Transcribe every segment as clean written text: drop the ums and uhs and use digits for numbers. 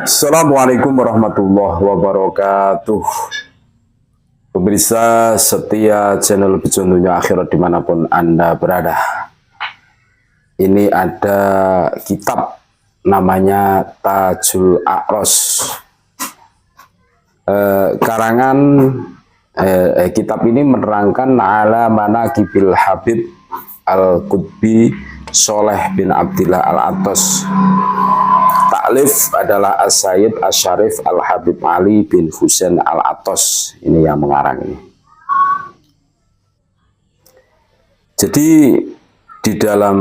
Assalamualaikum warahmatullahi wabarakatuh. Pemirsa setia channel Petunjuknya Akhirat dimanapun Anda berada. Ini ada kitab namanya Tajul A'ros. Karangan kitab ini menerangkan ala manaqibil Habib Al-Qutbi Sholeh bin Abdillah Al-Atos. Ta'lif adalah As-Sayyid Asy-Syarif Al-Habib Ali bin Husain Al-Atos. Ini yang mengarang ini. Jadi di dalam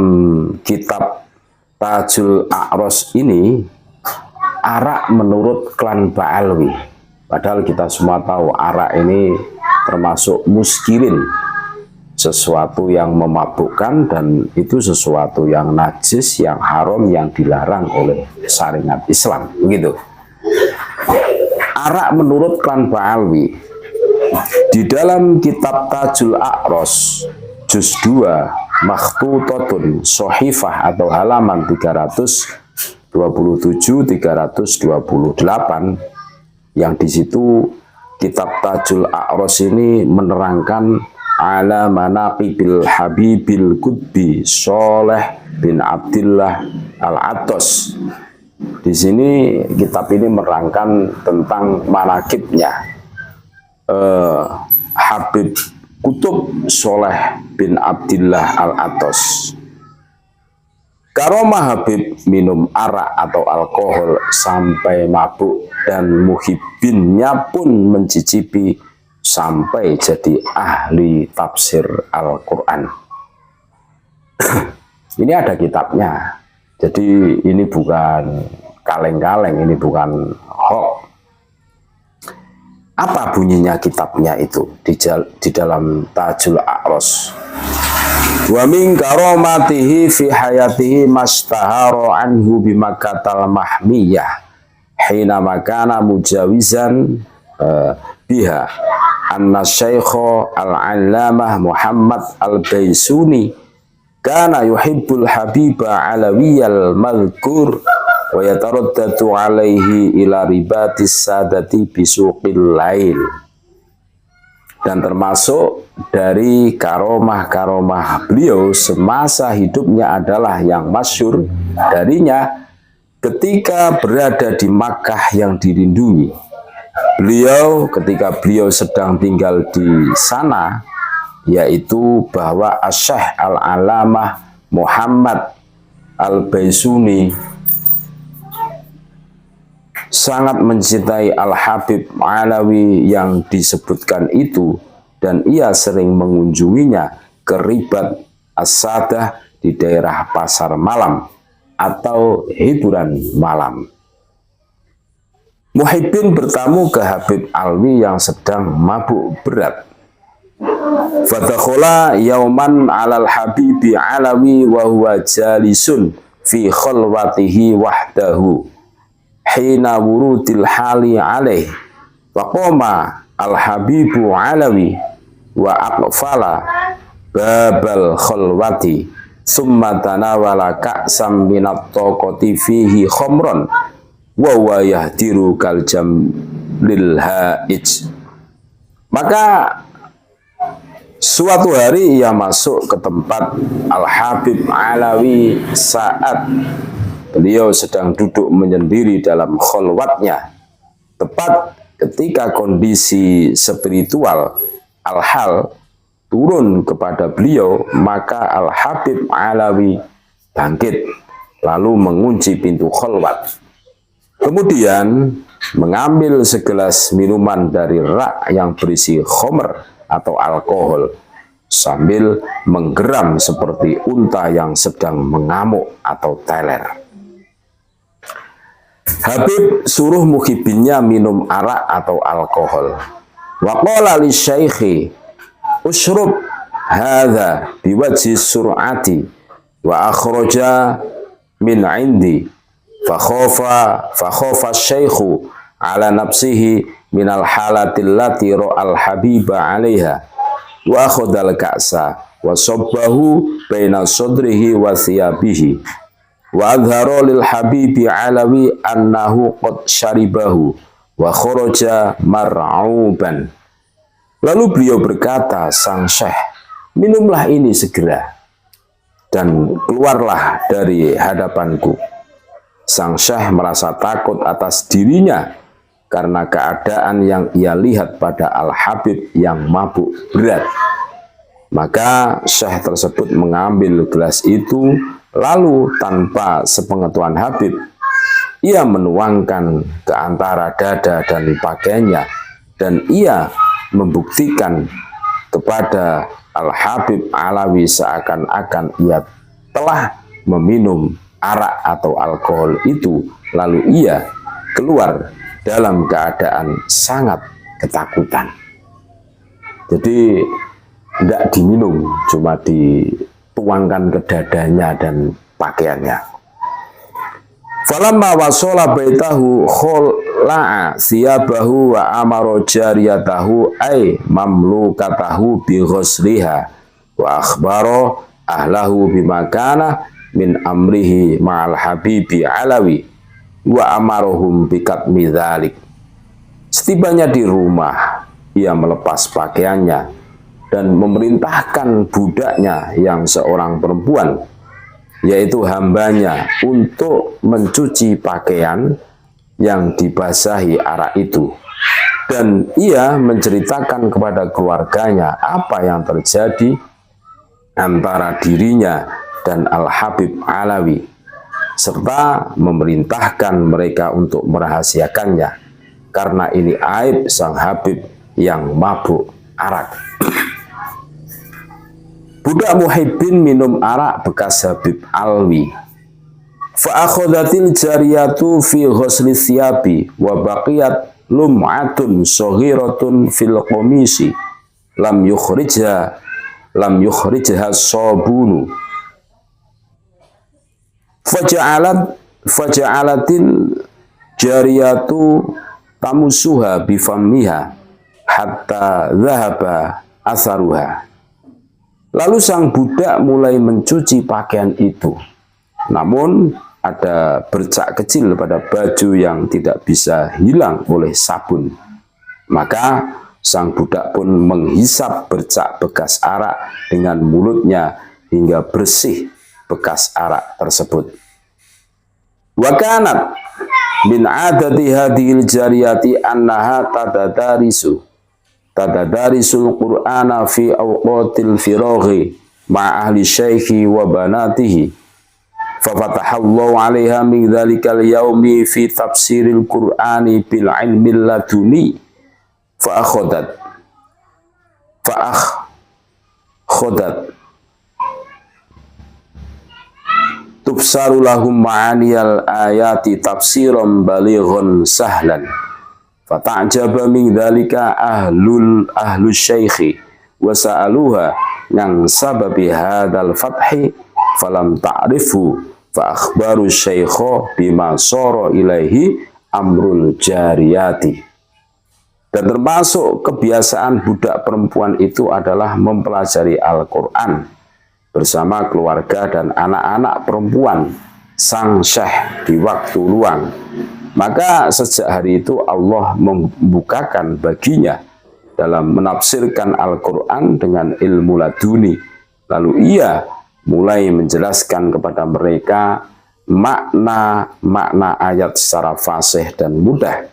kitab Tajul A'ros ini arak menurut klan Ba'alwi. Padahal kita semua tahu arak ini termasuk muskirin, sesuatu yang memabukkan dan itu sesuatu yang najis, yang haram, yang dilarang oleh syariat Islam, begitu. Arak menurut klan Ba'alwi di dalam kitab Tajul A'ros juz 2 Makhtutatun Sohifah atau halaman 327-328 yang di situ kitab Tajul A'ros ini menerangkan ala manaqibil Habibil Qutbi Sholeh bin Abdillah Al-Atos. Di sini kitab ini menerangkan tentang manaqibnya Habib Qutb Sholeh bin Abdillah Al-Atos. Karomah Habib minum arak atau alkohol sampai mabuk dan muhibbinnya pun mencicipi sampai jadi ahli tafsir Al-Quran. Ini ada kitabnya. Jadi ini bukan kaleng-kaleng, ini bukan hoax. Apa bunyinya kitabnya itu di dalam Tajul A'ros? Wa min karomatihi fi hayatihi mastahara anhu bimakatal mahmiyah hina makana mujawizan biha anna syaikha al-allamah Muhammad al-Baisuni kana yuhibbul habiba alawiyal madhkur wa yataraddatu alaihi ila ribatis sadati bisuqil lail. Dan termasuk dari karomah-karomah beliau semasa hidupnya adalah yang masyhur darinya ketika berada di Makkah yang dilindungi. Ketika beliau sedang tinggal di sana, yaitu bahwa Asy-Syaikh Al-Alamah Muhammad Al-Baisuni sangat mencintai Al-Habib Alawi yang disebutkan itu, dan ia sering mengunjunginya ke Ribat As-Sadah di daerah pasar malam atau hiburan malam. Muhibbin bertamu ke Habib Alwi yang sedang mabuk berat. Fadakhala yauman alal Habibi Alawi wa huwa jalisun fi khalwatihi wahdahu hina wurudil hali alaih faqama al-Habibu Alawi wa aqfala babal khalwati summa tanawala ka'sam minat taqati fihi khamran wa huwa yahdiru kal jamlil haij. Maka suatu hari ia masuk ke tempat Al-Habib Alawi saat beliau sedang duduk menyendiri dalam kholwatnya. Tepat ketika kondisi spiritual al-hal turun kepada beliau, maka Al-Habib Alawi bangkit lalu mengunci pintu kholwat. Kemudian mengambil segelas minuman dari rak yang berisi khomer atau alkohol sambil menggeram seperti unta yang sedang mengamuk atau teler. Habib suruh muhibbinnya minum arak atau alkohol. Wa qala li syaikhi ushrub hadha biwajhi sur'ati wa akhraja min indi fa khafa syaikhu ala nafsihi min al halatil lati ra'al habiba 'alaiha wa akhadha al ka'sa wa sabbahu baina sadrihi wa thiyabihi wa adhara lil habibi alawi annahu qad syaribahu wa kharaja mar'uban. Lalu beliau berkata, sang syekh, minumlah ini segera dan keluarlah dari hadapanku. Sang syekh merasa takut atas dirinya karena keadaan yang ia lihat pada Al-Habib yang mabuk berat. Maka syekh tersebut mengambil gelas itu, lalu tanpa sepengetahuan Habib, ia menuangkan ke antara dada dan pakaiannya, dan ia membuktikan kepada Al-Habib Alawi seakan-akan ia telah meminum arak atau alkohol itu, lalu ia keluar dalam keadaan sangat ketakutan. Jadi tidak diminum, cuma dituangkan ke dadanya dan pakaiannya. Falamma wasala baitahu khola'a siyabahu wa amara jariyatahu ay mamlukatahu bi ghusliha wa akhbara ahlahu bima kana min amrihi ma'al habibi alawi wa amarahum bi katmi dzalik. Setibanya di rumah, ia melepas pakaiannya dan memerintahkan budaknya yang seorang perempuan, yaitu hambanya, untuk mencuci pakaian yang dibasahi arak itu. Dan ia menceritakan kepada keluarganya apa yang terjadi antara dirinya dan Al-Habib Alawi, serta memerintahkan mereka untuk merahasiakannya, karena ini aib sang Habib yang mabuk arak. Budak Muhibbin minum arak bekas Habib Alwi. Fa'akhodatil jariyatu fi ghusli siyabi wa baqiyat lum'atun soghiratun fil qomisi lam yukhrijha sabunu. Faja'alatil jariyatu tamusuha bifammiha hatta dhahaba asaruha. Lalu sang budak mulai mencuci pakaian itu, namun ada bercak kecil pada baju yang tidak bisa hilang oleh sabun. Maka sang budak pun menghisap bercak bekas arak dengan mulutnya hingga bersih bekas arak tersebut. Wa kanat min adati hadhil jariyati annaha tadadarisul Qur'ana fi awqatil firaghi ma ahli syaikhi wa banatihi fa fatahallahu 'alaiha min dzalikal yaumi fi tafsiril Qur'ani bil ilmil laduni fa akhadat tubsaru lahum ma'aniyal ayati tafsiran balighun sahlan. Fata'jaba min dzalika ahlu syaikhi wa sa'aluha yang sababi hadzal fathi falam ta'rifu fa akhbaru syaikha bima sara ilaihi amrul jariyati. Dan termasuk kebiasaan budak perempuan itu adalah mempelajari Al-Qur'an bersama keluarga dan anak-anak perempuan sang syekh di waktu luang. Maka sejak hari itu Allah membukakan baginya dalam menafsirkan Al-Quran dengan ilmu laduni. Lalu ia mulai menjelaskan kepada mereka makna ayat secara fasih dan mudah.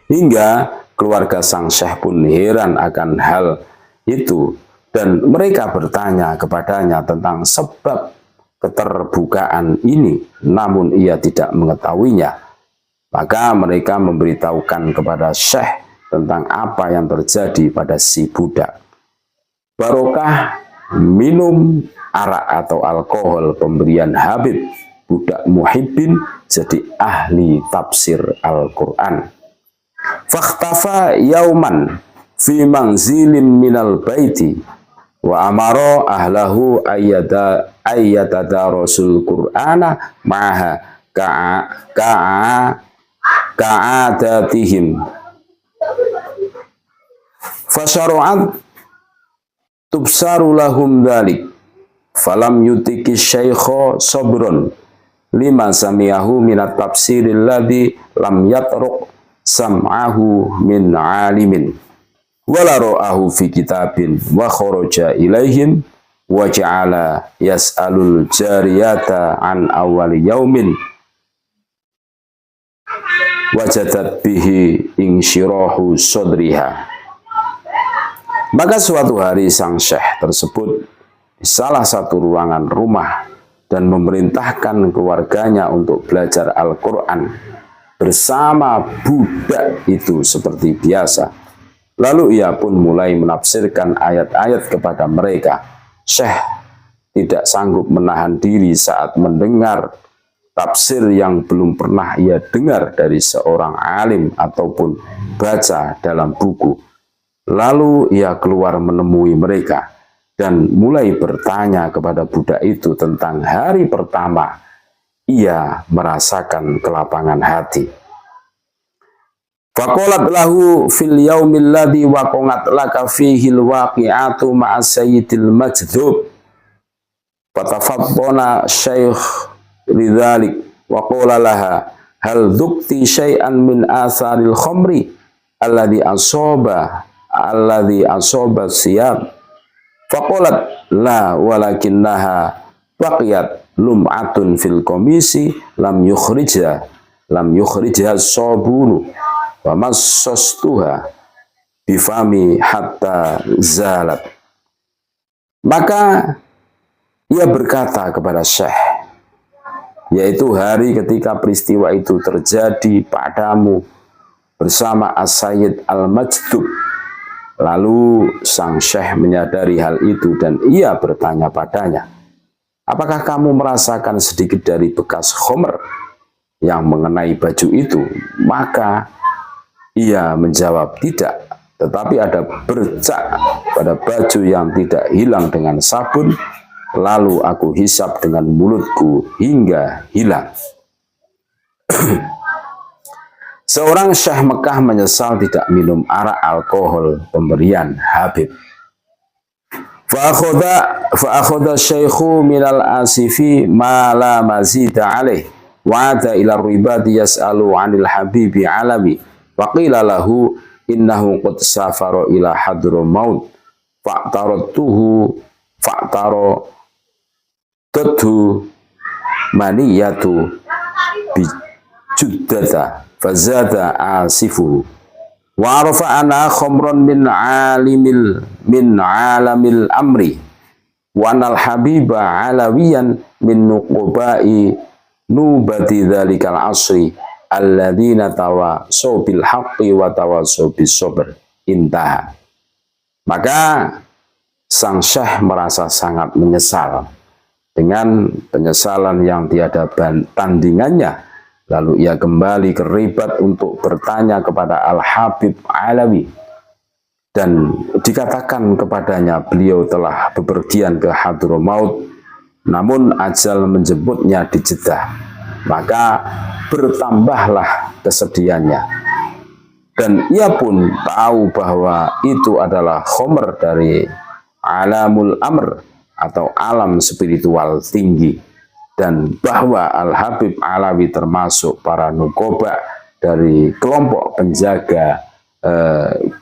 Hingga keluarga sang syekh pun heran akan hal itu. Dan mereka bertanya kepadanya tentang sebab keterbukaan ini, namun ia tidak mengetahuinya. Maka mereka memberitahukan kepada syekh tentang apa yang terjadi pada si budak. Barokah minum arak atau alkohol pemberian Habib, budak Muhibbin jadi ahli tafsir Al-Quran. Fakhtafa yauman fi manzilin minal baiti wa amara ahlahu ayyatadarasul Qur'ana ma'aha ka'adatihim. Fasyara'at tubsaru lahum dhalik falam yutiki syaikha sabrun lima sami'ahu minat tafsiril ladzi lam yatruk sam'ahu min alimin wala ra'ahu fi kitabin wa kharaja ilaihim wa ja'ala yas'alul jariyata an awwali yaumin wajadat bihi insyirahu sodriha. Maka suatu hari sang syekh tersebut di salah satu ruangan rumah dan memerintahkan keluarganya untuk belajar Al-Quran bersama budak itu seperti biasa. Lalu ia pun mulai menafsirkan ayat-ayat kepada mereka. Syekh tidak sanggup menahan diri saat mendengar tafsir yang belum pernah ia dengar dari seorang alim ataupun baca dalam buku. Lalu ia keluar menemui mereka dan mulai bertanya kepada budak itu tentang hari pertama ia merasakan kelapangan hati. Faqalat lahu fil yaumil ladzi waqa'at laka fihi al-waqi'atu ma'a sayyidil majdub. Fatafaddana syekh lidzalik wa qala laha hal dzukti syai'an min atharil khamri alladzi asaba siyam. Faqalat la walakinnaha baqiyat lum'atun fil qamisi lam yukhrijha sabunu wa massastuha bifami hatta zalat. Maka ia berkata kepada Syekh, yaitu hari ketika peristiwa itu terjadi padamu bersama As-Sayyid Al-Majdub. Lalu sang syekh menyadari hal itu dan ia bertanya padanya, apakah kamu merasakan sedikit dari bekas khomer yang mengenai baju itu? Maka ia menjawab tidak, tetapi ada bercak pada baju yang tidak hilang dengan sabun. Lalu aku hisap dengan mulutku hingga hilang. Seorang syekh Mekah menyesal tidak minum arak alkohol pemberian Habib. Fa'akhadha syaikhu minal asifi ma la mazida alaih wa'ada ila ribadi yas'alu 'anil habibi alawi wa qila lahu innahu qad safara ila hadramaut fa'taradtuhu maniyatu bijuddata fazada asifuhu wa arafa ana khamran min alamil amri wa anal habiba alawiyan min nuqubai nubati dhalikal asri alladzina tawasaw bil haqqi wa tawasaw bis sabr. Intaha. Maka sang syekh merasa sangat menyesal dengan penyesalan yang tiada tandingannya. Lalu ia kembali ke Ribat untuk bertanya kepada Al-Habib Alawi. Dan dikatakan kepadanya beliau telah bepergian ke Hadramaut, namun ajal menjemputnya di Jeddah. Maka bertambahlah kesedihannya. Dan ia pun tahu bahwa itu adalah khomer dari alamul amr atau alam spiritual tinggi. Dan bahwa Al-Habib Alawi termasuk para nukoba dari kelompok penjaga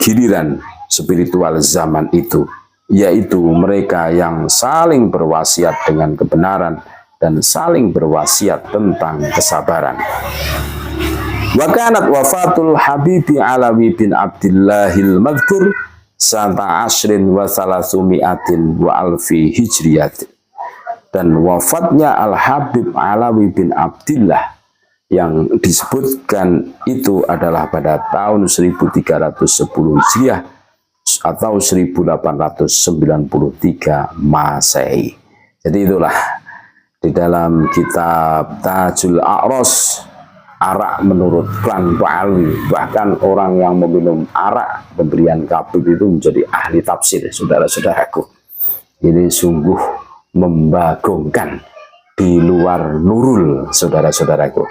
giliran spiritual zaman itu, yaitu mereka yang saling berwasiat dengan kebenaran dan saling berwasiat tentang kesabaran. Wa kanat wafatul Habibi Alawi bin Abdillahil Madhkur sanata ashrin wa salasumiatin wa alfi hijriyatin. Dan wafatnya Al-Habib Alawi bin Abdillah yang disebutkan itu adalah pada tahun 1310 Hijriah atau 1893 Masehi. Jadi itulah di dalam kitab Tajul A'ros, arak menurut klan Ba'alwi. Bahkan orang yang meminum arak pemberian Habib itu menjadi ahli tafsir, saudara-saudaraku. Ini sungguh membagongkan, di luar nurul, saudara-saudaraku.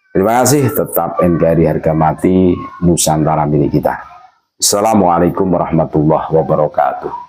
Terima kasih, tetap NKRI harga mati, Nusantara milik kita. Assalamualaikum warahmatullahi wabarakatuh.